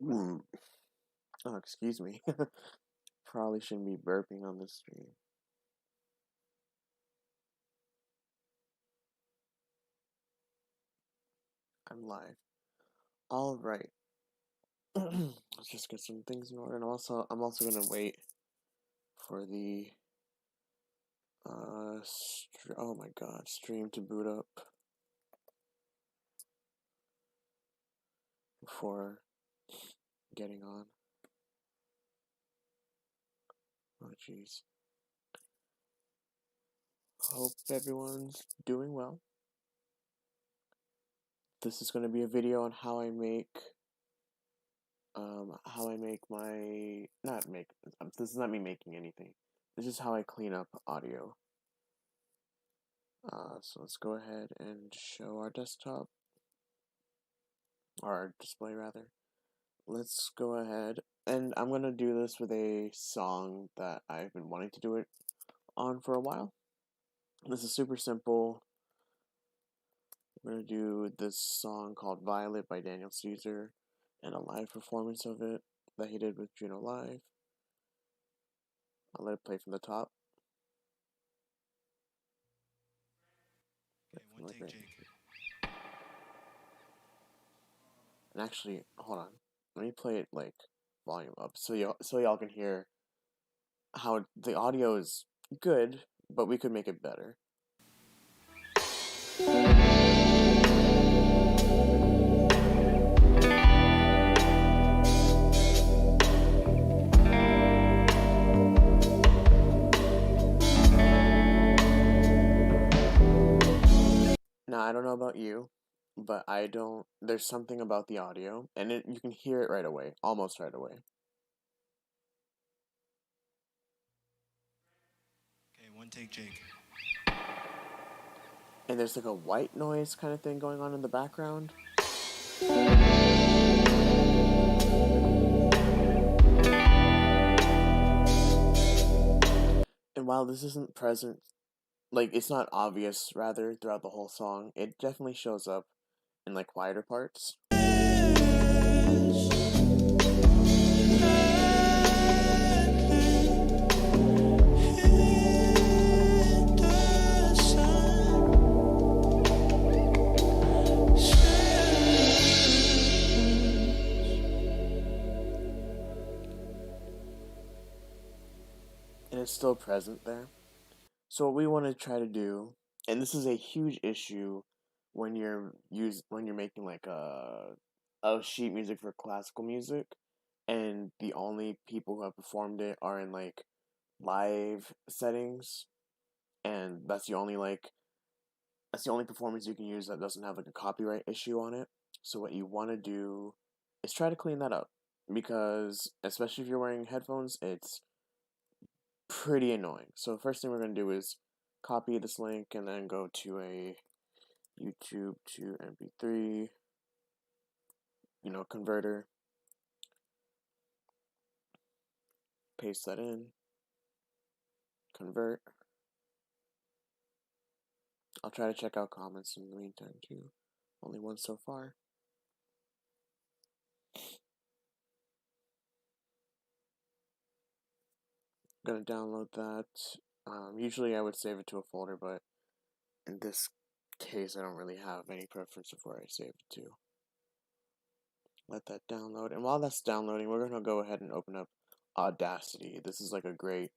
Mm. Oh, excuse me. Probably shouldn't be burping on this stream. I'm live. All right. Let's just get some things in order, and I'm also gonna wait for the oh my God, stream to boot up before getting on. Oh jeez. Hope everyone's doing well. This is gonna be a video on how I make my not make this is not me making anything. This is how I clean up audio. So let's go ahead and show our desktop, or our display rather. Let's go ahead, and I'm gonna do this with a song that I've been wanting to do it on for a while. This is super simple. We're gonna do this song called Violet by Daniel Caesar, and a live performance of it that he did with Juno Live. I'll let it play from the top. Okay, one take, Jake. And actually, hold on. Let me play it like volume up so y'all can hear how the audio is good, but we could make it better. Now, I don't know about you, but there's something about the audio, and you can hear it right away, almost right away. Okay, one take, Jake. And there's like a white noise kind of thing going on in the background. And while this isn't present, like it's not obvious rather throughout the whole song, it definitely shows up in like quieter parts. And it's still present there. So what we want to try to do, and this is a huge issue when when you're making like a sheet music for classical music, and the only people who have performed it are in like live settings, and that's the only performance you can use that doesn't have like a copyright issue on it. So what you want to do is try to clean that up, because especially if you're wearing headphones, it's pretty annoying. So the first thing we're going to do is copy this link and then go to a YouTube to MP3, converter. Paste that in. Convert. I'll try to check out comments in the meantime too. Only one so far. I'm gonna download that. Usually I would save it to a folder, but in this case I don't really have any preference of where I save it to. Let that download, and while that's downloading, we're gonna go ahead and open up Audacity. This is like a great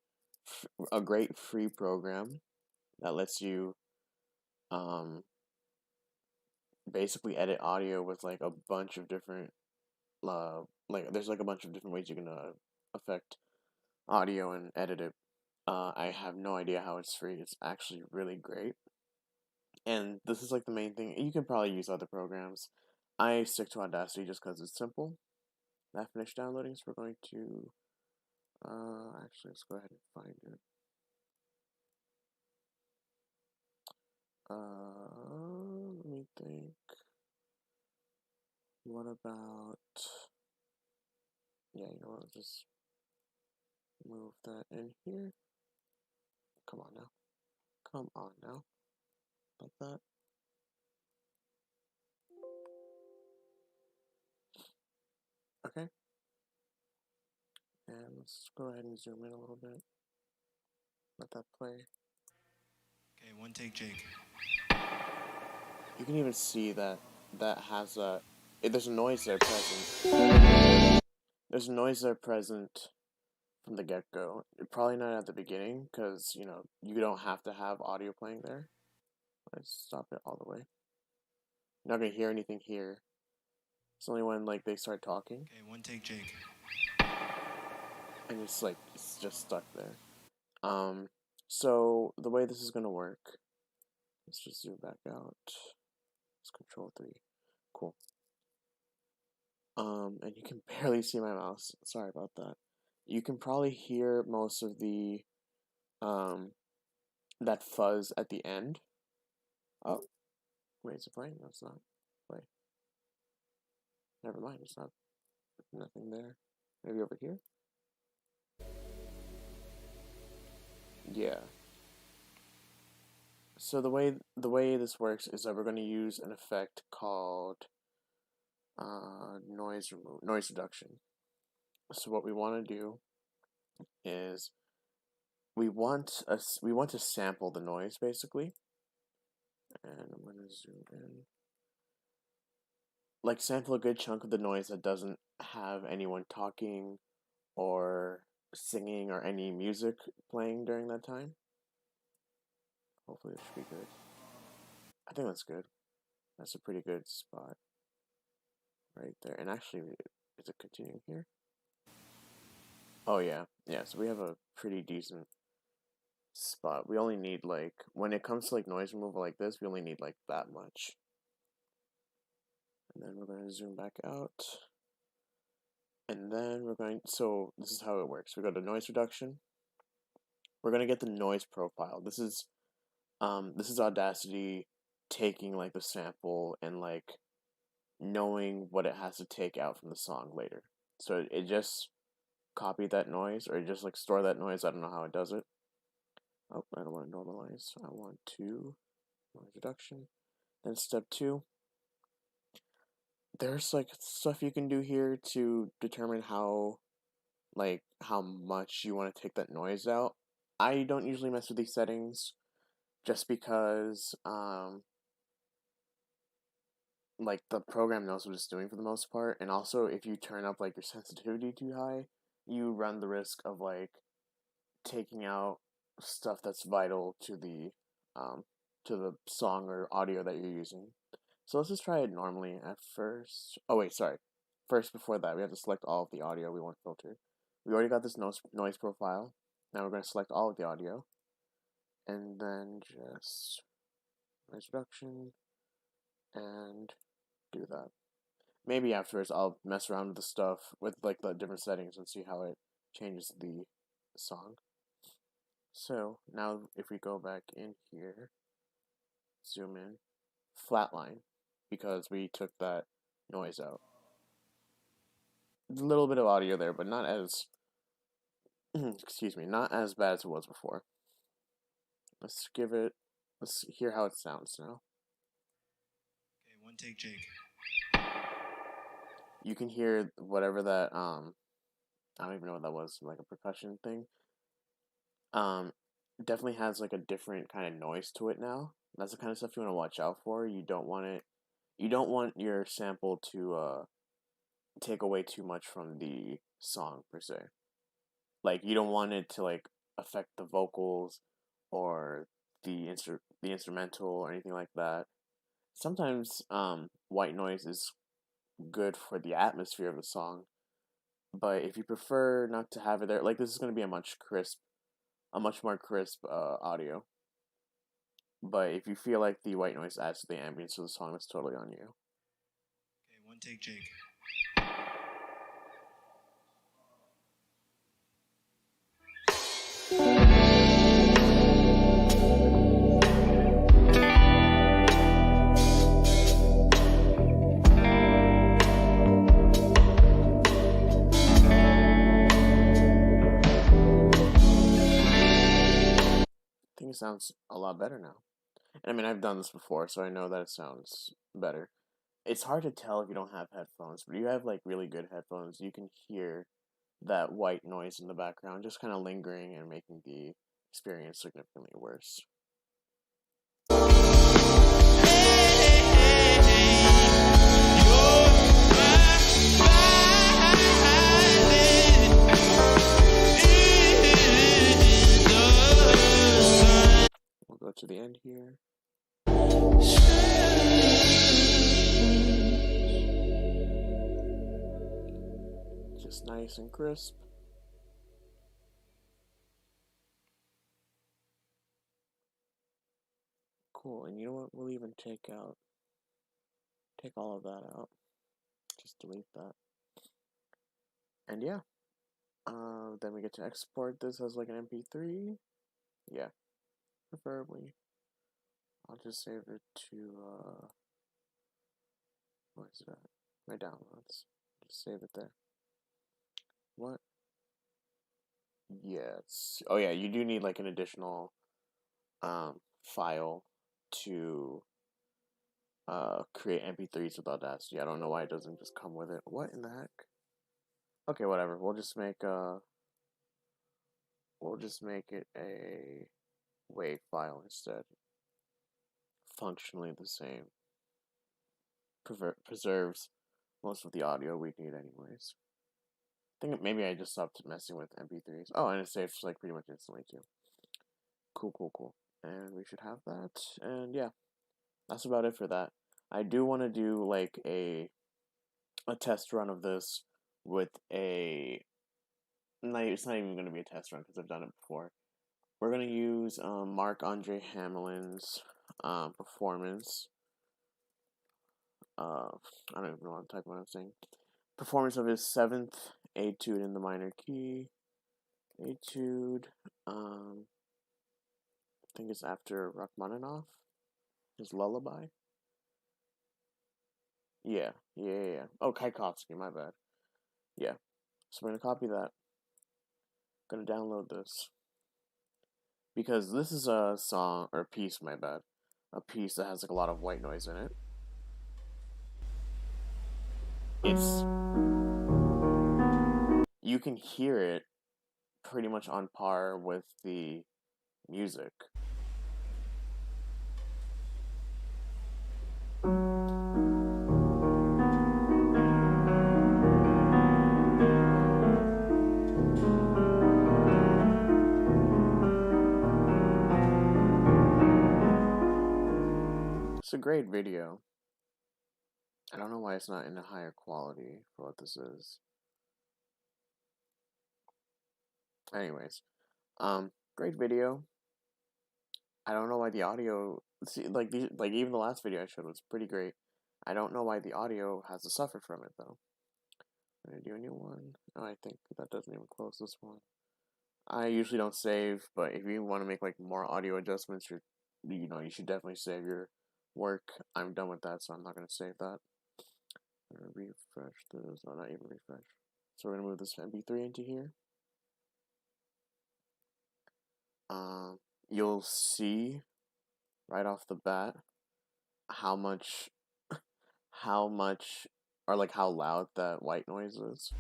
free program that lets you basically edit audio with like a bunch of different there's like a bunch of different ways you can affect audio and edit it. I have no idea how it's free. It's actually really great. And this is like the main thing. You can probably use other programs. I stick to Audacity just because it's simple. That finished downloading, so we're going to actually let's go ahead and find it. Let me think. What about, yeah, you know what, just move that in here. Come on now. Come on now. Like that. Okay. And let's go ahead and zoom in a little bit. Let that play. Okay, one take, Jake. You can even see that has a... There's a noise there present. There's a noise there present from the get-go. Probably not at the beginning, because, you know, you don't have to have audio playing there. Let's stop it all the way. You're not going to hear anything here. It's only when, like, they start talking. Okay, one take, Jake. And it's just stuck there. So the way this is going to work, let's just zoom back out. Let's Control 3. Cool. And you can barely see my mouse. Sorry about that. You can probably hear most of the, that fuzz at the end. Oh, wait, is it playing? No, it's not. Wait. Never mind, it's not. Nothing there. Maybe over here? Yeah. So the way this works is that we're going to use an effect called noise reduction. So what we want to do is we want to sample the noise basically, and I'm going to zoom in. Like sample a good chunk of the noise that doesn't have anyone talking or singing or any music playing during that time. Hopefully it should be good. I think that's good. That's a pretty good spot right there. And actually, is it continuing here? Oh yeah, yeah. So we have a pretty decent spot. We only need like, when it comes to like noise removal like this, we only need like that much. And then we're going to zoom back out. And then we're going, so this is how it works. We go to noise reduction. We're going to get the noise profile. This is Audacity taking like the sample and like knowing what it has to take out from the song later. So it just copied that noise, or it just like store that noise. I don't know how it does it. Oh, I don't want to normalize. I want to noise reduction. Then step 2. There's like stuff you can do here to determine how much you want to take that noise out. I don't usually mess with these settings just because like the program knows what it's doing for the most part, and also if you turn up like your sensitivity too high, you run the risk of like taking out stuff that's vital to the song or audio that you're using. So let's just try it normally at first. Oh wait, sorry. First, before that, we have to select all of the audio we want filtered. We already got this noise profile. Now we're going to select all of the audio, and then just noise reduction, and do that. Maybe afterwards I'll mess around with the stuff with like the different settings and see how it changes the song. So now if we go back in here, zoom in, flatline, because we took that noise out. A little bit of audio there, but not as excuse me, not as bad as it was before. Let's hear how it sounds now. Okay, one take, Jake. You can hear whatever that I don't even know what that was, like a percussion thing. Definitely has like a different kind of noise to it now. That's the kind of stuff you want to watch out for. You don't want your sample to take away too much from the song per se. Like you don't want it to like affect the vocals or the instrumental or anything like that. Sometimes white noise is good for the atmosphere of the song, but if you prefer not to have it there, like this is going to be a much more crisp audio. But if you feel like the white noise adds to the ambience of the song, that's totally on you. Okay, one take, Jake. I think it sounds a lot better now. And I mean, I've done this before, so I know that it sounds better. it's hard to tell if you don't have headphones, but you have like really good headphones, you can hear that white noise in the background just kind of lingering and making the experience significantly worse. We'll go to the end here. Just nice and crisp. Cool, and you know what? We'll even take all of that out. Just delete that. And yeah. Then we get to export this as like an MP3. Yeah, preferably. I'll just save it to, what is that? My downloads. Just save it there. What? Yes. Oh yeah, you do need like an additional, file to, create MP3s with Audacity. I don't know why it doesn't just come with it. What in the heck? Okay, whatever. We'll just make it a WAV file instead. Functionally the same. Preserves most of the audio we need anyways. I think maybe I just stopped messing with MP3s. Oh, and it saves like pretty much instantly too. Cool. And we should have that. And yeah, that's about it for that. I do want to do like a test run of this with a... No, it's not even going to be a test run because I've done it before. We're going to use Marc-Andre Hamelin's performance. I don't even know what type of what I'm saying. Performance of his 7th etude in the minor key. Etude, I think it's after Rachmaninoff. His Lullaby. Yeah. Oh, Tchaikovsky, my bad. Yeah. So we're gonna copy that. Gonna download this. Because this is a song, or a piece, my bad. A piece that has like a lot of white noise in it. You can hear it pretty much on par with the music. It's a great video. I don't know why it's not in a higher quality for what this is. Anyways, great video. I don't know why the audio, like even the last video I showed was pretty great. I don't know why the audio has to suffer from it though. I'm gonna do a new one. Oh, I think that doesn't even close this one. I usually don't save, but if you want to make like more audio adjustments, you should definitely save your work. I'm done with that, so I'm not gonna save that. I'm gonna refresh this. No, not even refresh. So we're gonna move this MP3 into here. You'll see right off the bat how much, or like how loud that white noise is.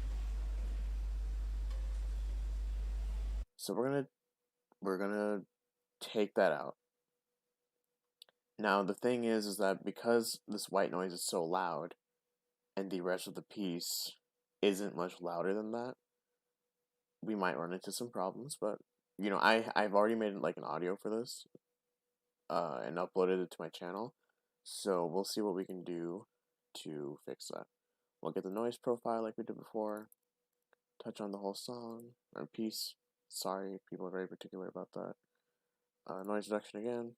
So we're gonna take that out. Now the thing is that because this white noise is so loud, and the rest of the piece isn't much louder than that, we might run into some problems. But I've already made like an audio for this, and uploaded it to my channel. So we'll see what we can do to fix that. We'll get the noise profile like we did before, touch on the whole song or piece. Sorry, people are very particular about that. Noise reduction again,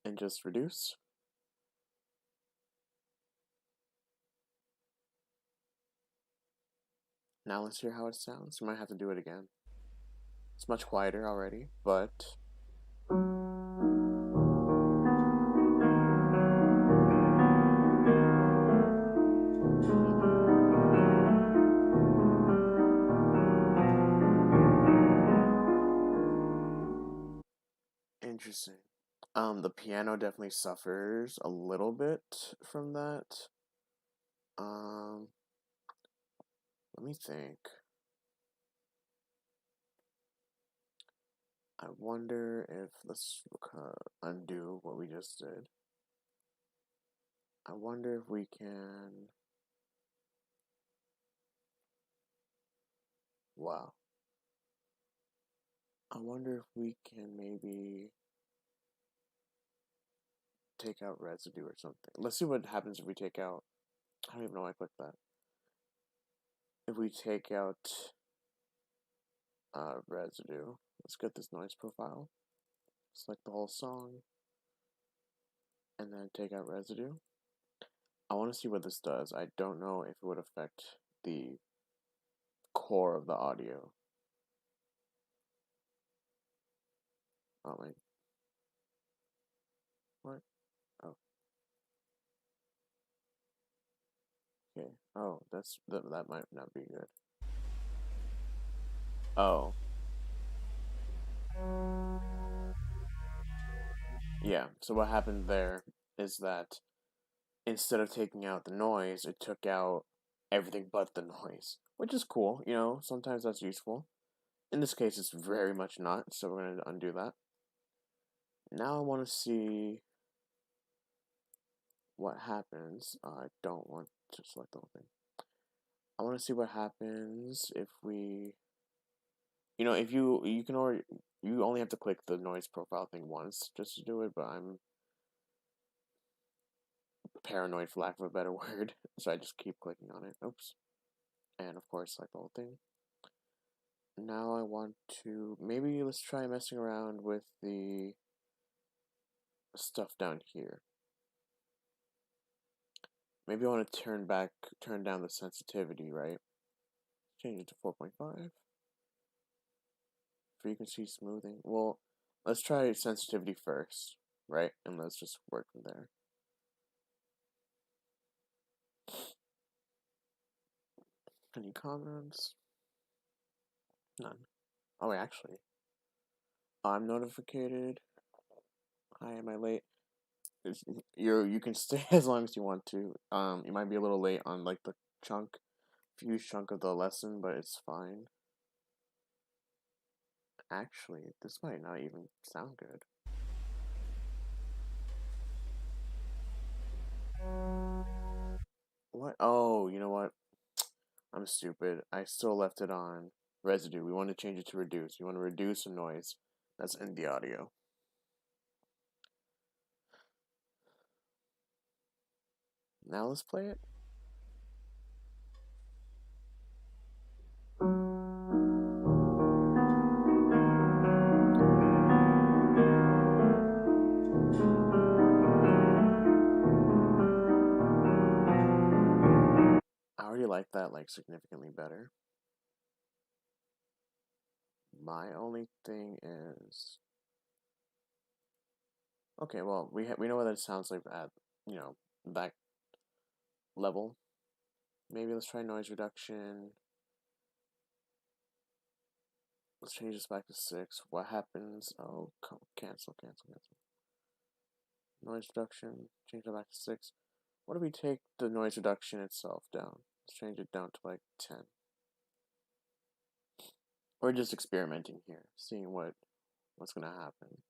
and just reduce. Now let's hear how it sounds. We might have to do it again. It's much quieter already, but interesting. The piano definitely suffers a little bit from that. Let me think. I wonder if, let's undo what we just did. I wonder if we can, wow. I wonder if we can maybe take out residue or something. Let's see what happens if we take out, I don't even know why I clicked that. If we take out residue, let's get this noise profile, select the whole song, and then take out residue. I want to see what this does. I don't know if it would affect the core of the audio. Oh my, what? Oh, okay. Oh, that might not be good. Oh, yeah. So what happened there is that instead of taking out the noise, it took out everything but the noise, which is cool. You know, sometimes that's useful. In this case, it's very much not. So we're gonna undo that. Now I want to see what happens. I don't want to select the whole thing. I want to see what happens if we, you know, if you can already, you only have to click the noise profile thing once just to do it, but I'm paranoid for lack of a better word, so I just keep clicking on it. Oops. And of course, select the whole thing. Now I want to, maybe let's try messing around with the stuff down here. Maybe I want to turn down the sensitivity, right? Change it to 4.5. Frequency smoothing. Well, let's try sensitivity first, right? And let's just work from there. Any comments? None. Oh, wait, actually, I'm notified. Hi, am I late? You can stay as long as you want to. You might be a little late on like the huge chunk of the lesson, but it's fine. Actually, this might not even sound good. What? Oh, you know what? I'm stupid. I still left it on residue. We want to change it to reduce. You want to reduce the noise that's in the audio. Now let's play it. I already like that like significantly better. My only thing is, okay, well, we know what it sounds like at, you know, that level. Maybe let's try noise reduction. Let's change this back to 6. What happens? Oh, cancel. Noise reduction, change it back to 6. What if we take the noise reduction itself down? Let's change it down to like 10. We're just experimenting here, seeing what's gonna happen.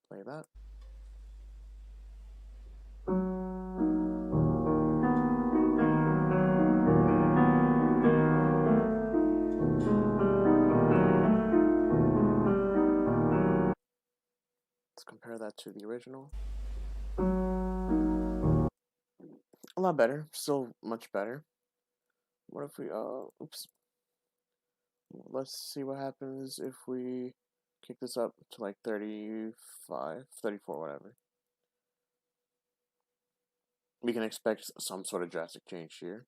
Play that. Let's compare that to the original. A lot better, still much better. What if we, oops. Let's see what happens if we kick this up to like 35, 34, whatever. We can expect some sort of drastic change here.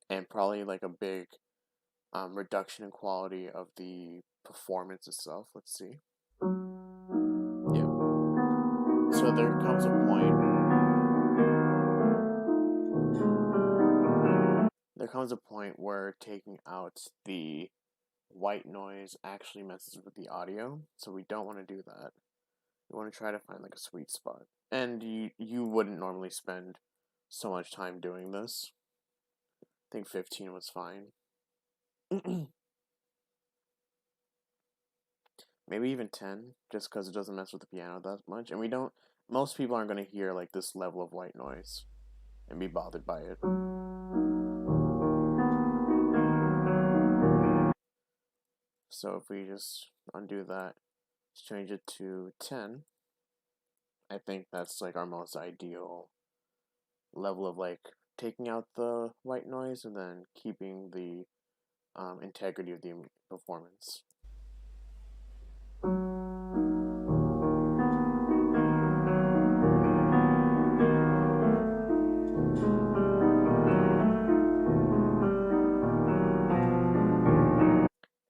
And probably like a big reduction in quality of the performance itself. Let's see. Yeah. So there comes a point. There comes a point where taking out the white noise actually messes with the audio, so we don't want to do that. You want to try to find like a sweet spot. And you wouldn't normally spend so much time doing this. I think 15 was fine. Maybe even 10, just because it doesn't mess with the piano that much. And we don't, most people aren't going to hear like this level of white noise and be bothered by it. So if we just undo that, change it to 10, I think that's like our most ideal level of like taking out the white noise and then keeping the integrity of the performance.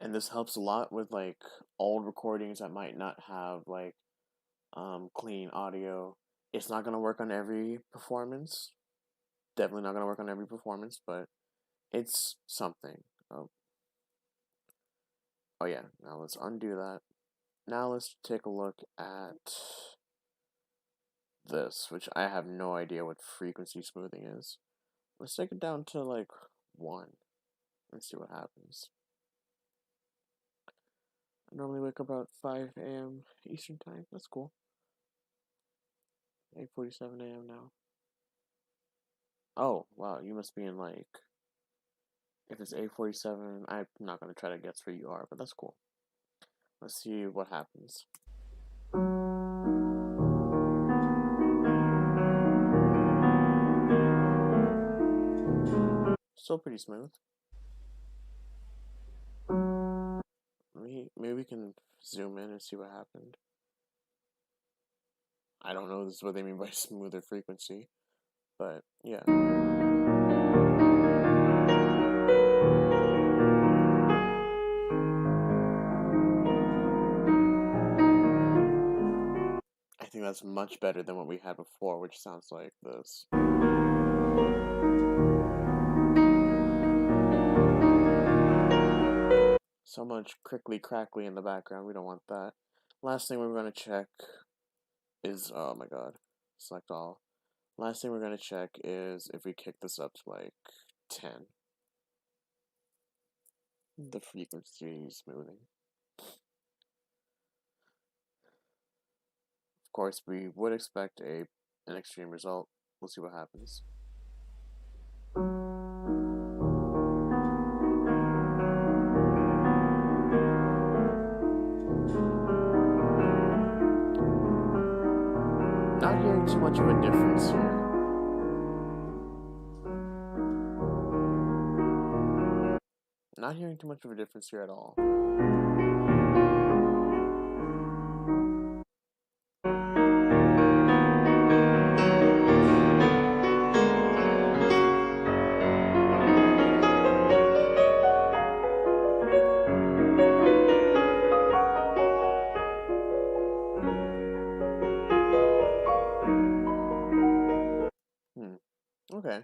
And this helps a lot with like old recordings that might not have like clean audio. It's not gonna work on every performance. Definitely not gonna work on every performance, but it's something. Oh yeah, now let's undo that. Now let's take a look at this, which I have no idea what frequency smoothing is. Let's take it down to like 1 and see what happens. I normally wake up about 5 a.m. Eastern time. That's cool. 8:47 a.m. now. Oh, wow, you must be in like, if it's 8:47, I'm not going to try to guess where you are, but that's cool. Let's see what happens. Still pretty smooth. Maybe we can zoom in and see what happened. I don't know this is what they mean by smoother frequency, but yeah. I think that's much better than what we had before, which sounds like this. So much crickly crackly in the background, we don't want that. Last thing we're going to check is, oh my god, select all. Last thing we're going to check is if we kick this up to like 10. The frequency smoothing. Of course, we would expect an extreme result. We'll see what happens. Not hearing too much of a difference here. Not hearing too much of a difference here at all. Okay.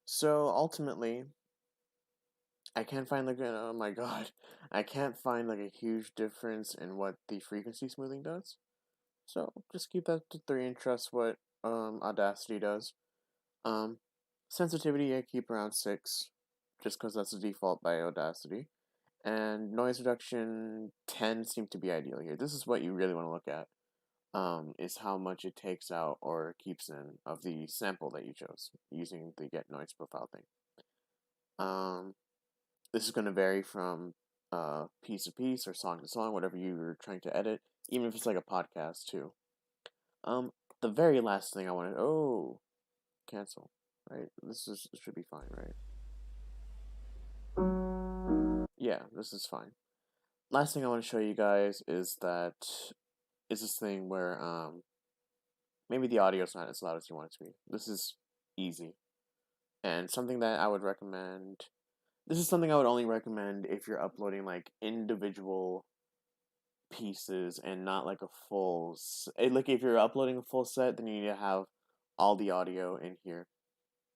So ultimately, I can't find like oh my god, I can't find like a huge difference in what the frequency smoothing does. So just keep that to 3 and trust what Audacity does. Um, sensitivity I keep around 6, just because that's the default by Audacity. And noise reduction 10 seem to be ideal here. This is what you really want to look at. Is how much it takes out or keeps in of the sample that you chose using the get noise profile thing. This is going to vary from piece to piece or song to song, whatever you're trying to edit, even if it's like a podcast too. The very last thing I wanted, cancel, right? This should be fine, right? Yeah, this is fine. Last thing I want to show you guys is this thing where maybe the audio's not as loud as you want it to be. This is easy. And something that I would recommend, this is something I would only recommend if you're uploading like individual pieces and not like a full, like if you're uploading a full set, then you need to have all the audio in here.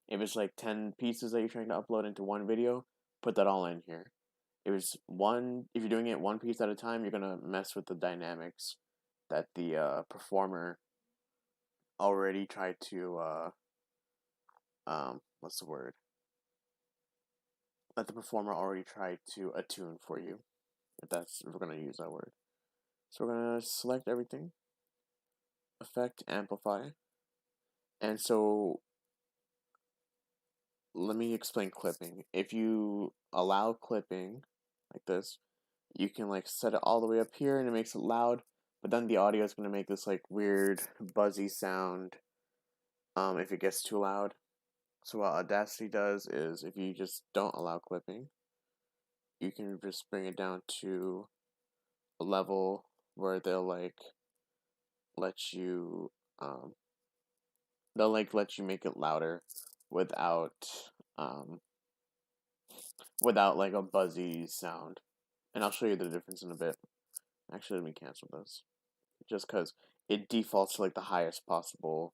If it's like 10 pieces that you're trying to upload into one video, put that all in here. If you're doing it one piece at a time, you're gonna mess with the dynamics that the performer already tried to what's the word? That the performer already tried to attune for you, if we're gonna use that word. So we're gonna select everything, effect, amplify, and so let me explain clipping. If you allow clipping like this, you can like set it all the way up here and it makes it loud, but then the audio is gonna make this like weird buzzy sound if it gets too loud. So what Audacity does is if you just don't allow clipping, you can just bring it down to a level where they'll like let you um let you make it louder without um without like a buzzy sound. And I'll show you the difference in a bit. Actually, let me cancel this. Just because it defaults to like the highest possible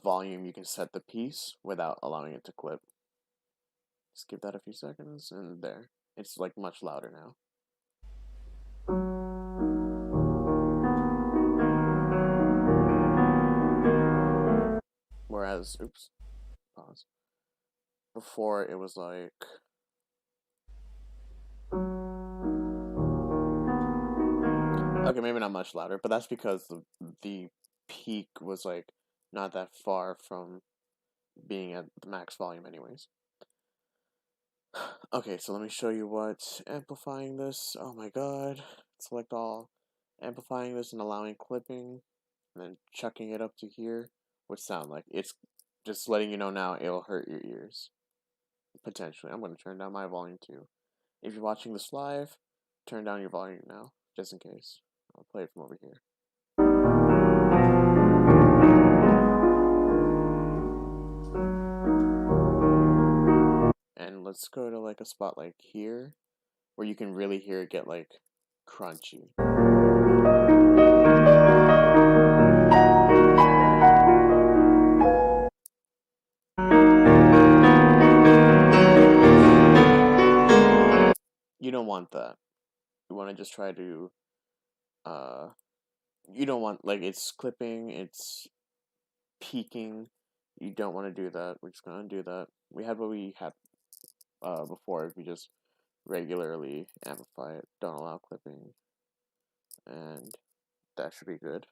volume you can set the piece without allowing it to clip. Just give that a few seconds, and there. It's like much louder now. Whereas, oops, pause. Before it was like. Okay, maybe not much louder, but that's because the peak was like not that far from being at the max volume anyways. Okay, so let me show you what amplifying this. Oh my god. Select all. Amplifying this and allowing clipping, and then chucking it up to here would sound like. It's just letting you know now it'll hurt your ears. Potentially. I'm going to turn down my volume too. If you're watching this live, turn down your volume now, just in case. I'll play it from over here. And let's go to like a spot like here, where you can really hear it get like crunchy. You don't want that. You want to just try to, you don't want, like, it's clipping, it's peaking. You don't want to do that. We're just going to undo that. We had what we had before if we just regularly amplify it, don't allow clipping, and that should be good.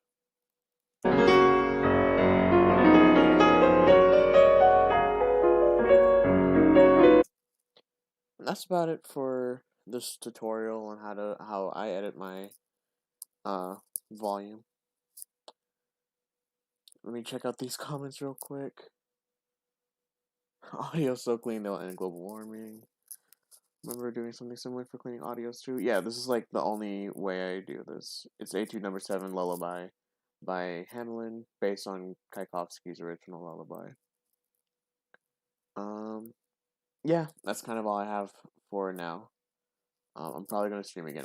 And that's about it for this tutorial on how I edit my volume. Let me check out these comments real quick. Audio so clean they'll end global warming. Remember doing something similar for cleaning audios too? Yeah, this is like the only way I do this. It's Etude Number 7 Lullaby by Hamelin, based on Tchaikovsky's original lullaby. Yeah, that's kind of all I have for now. I'm probably gonna stream again